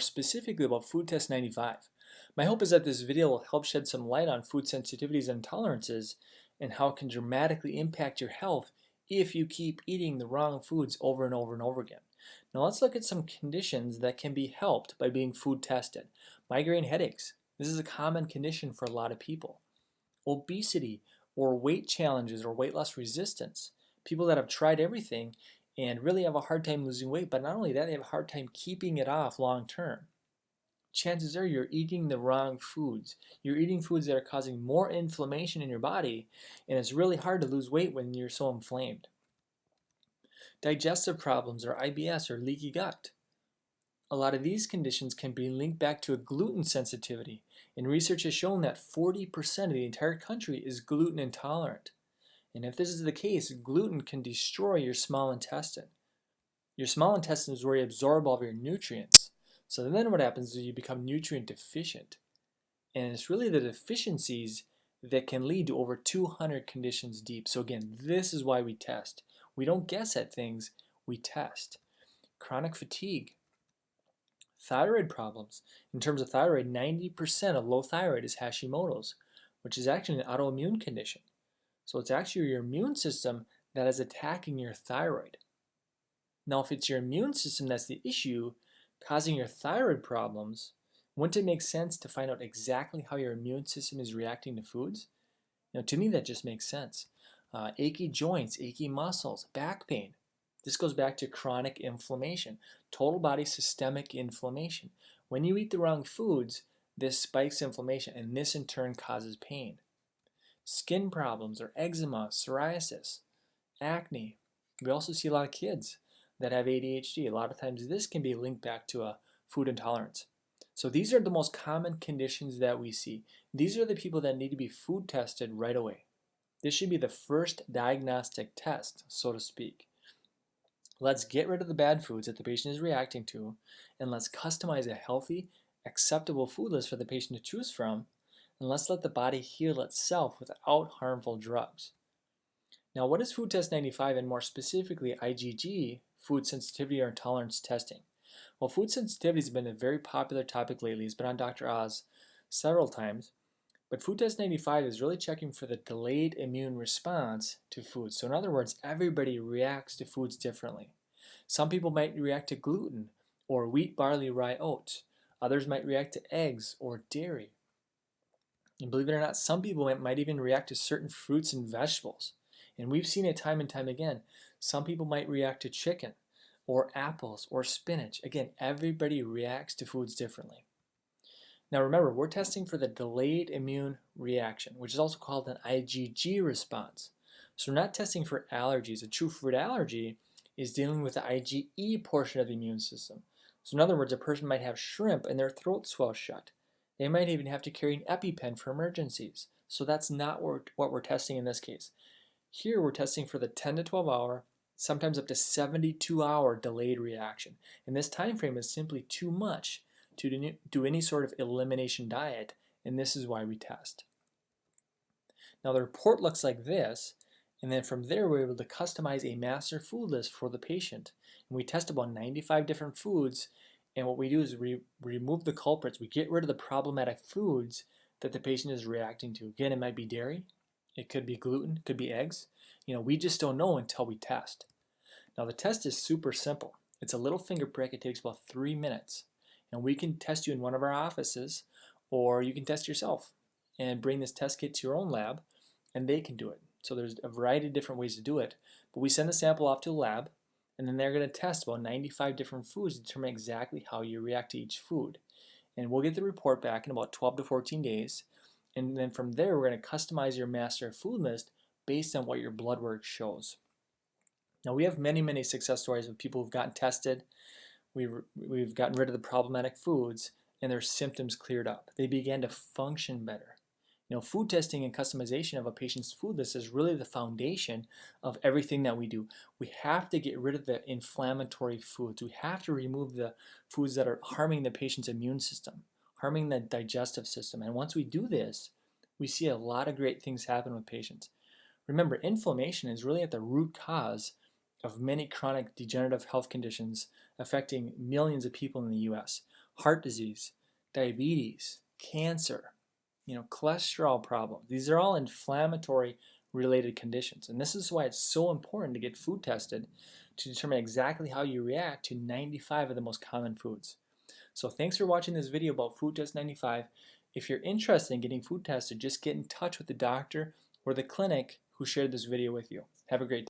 specifically about food test 95. My hope is that this video will help shed some light on food sensitivities and intolerances and how it can dramatically impact your health if you keep eating the wrong foods over and over and over again. Now let's look at some conditions that can be helped by being food tested. Migraine headaches. This is a common condition for a lot of people. Obesity or weight challenges or weight loss resistance. People that have tried everything and really have a hard time losing weight, but not only that, they have a hard time keeping it off long term. Chances are you're eating the wrong foods. You're eating foods that are causing more inflammation in your body, and it's really hard to lose weight when you're so inflamed. Digestive problems or IBS or leaky gut. A lot of these conditions can be linked back to a gluten sensitivity, and research has shown that 40% of the entire country is gluten intolerant. And if this is the case, gluten can destroy your small intestine. Your small intestine is where you absorb all of your nutrients. So then what happens is you become nutrient deficient. And it's really the deficiencies that can lead to over 200 conditions deep. So again, this is why we test. We don't guess at things, we test. Chronic fatigue. Thyroid problems. In terms of thyroid, 90% of low thyroid is Hashimoto's, which is actually an autoimmune condition. So it's actually your immune system that is attacking your thyroid. Now, if it's your immune system that's the issue causing your thyroid problems, wouldn't it make sense to find out exactly how your immune system is reacting to foods? To me, that just makes sense. Achy joints, achy muscles, back pain. This goes back to chronic inflammation, total body systemic inflammation. When you eat the wrong foods, this spikes inflammation, and this in turn causes pain. Skin problems or eczema, psoriasis, acne. We also see a lot of kids that have ADHD. A lot of times this can be linked back to a food intolerance. So these are the most common conditions that we see. These are the people that need to be food tested right away. This should be the first diagnostic test, so to speak. Let's get rid of the bad foods that the patient is reacting to, and let's customize a healthy, acceptable food list for the patient to choose from, and let's let the body heal itself without harmful drugs. Now, what is food test 95 and more specifically IgG, food sensitivity or intolerance testing? Well, food sensitivity has been a very popular topic lately. It's been on Dr. Oz several times. But food test 95 is really checking for the delayed immune response to foods. So in other words, everybody reacts to foods differently. Some people might react to gluten or wheat, barley, rye, oats. Others might react to eggs or dairy. And believe it or not, some people might even react to certain fruits and vegetables. And we've seen it time and time again. Some people might react to chicken or apples or spinach. Again, everybody reacts to foods differently. Now remember, we're testing for the delayed immune reaction, which is also called an IgG response. So we're not testing for allergies. A true food allergy is dealing with the IgE portion of the immune system. So in other words, a person might have shrimp and their throat swells shut. They might even have to carry an EpiPen for emergencies. So that's not what we're testing in this case. Here we're testing for the 10 to 12 hour, sometimes up to 72-hour delayed reaction. And this time frame is simply too much to do any sort of elimination diet, and this is why we test. Now the report looks like this, and then from there we're able to customize a master food list for the patient. And we test about 95 different foods, and what we do is we remove the culprits. We get rid of the problematic foods that the patient is reacting to. Again, it might be dairy, it could be gluten, it could be eggs. We just don't know until we test. Now the test is super simple. It's a little finger prick. It takes about 3 minutes. And we can test you in one of our offices, or you can test yourself and bring this test kit to your own lab, and they can do it. So there's a variety of different ways to do it. But we send the sample off to a lab, and then they're going to test about 95 different foods to determine exactly how you react to each food. And we'll get the report back in about 12 to 14 days. And then from there, we're going to customize your master food list based on what your blood work shows. Now, we have many, many success stories of people who've gotten tested. We've gotten rid of the problematic foods, and their symptoms cleared up. They began to function better. Food testing and customization of a patient's food list is really the foundation of everything that we do. We have to get rid of the inflammatory foods. We have to remove the foods that are harming the patient's immune system, harming the digestive system. And once we do this, we see a lot of great things happen with patients. Remember, inflammation is really at the root cause of many chronic degenerative health conditions affecting millions of people in the US. heart disease, diabetes, cancer, cholesterol problems. These are all inflammatory related conditions. And this is why it's so important to get food tested to determine exactly how you react to 95 of the most common foods. So thanks for watching this video about Food Test 95. If you're interested in getting food tested, just get in touch with the doctor or the clinic who shared this video with you. Have a great day.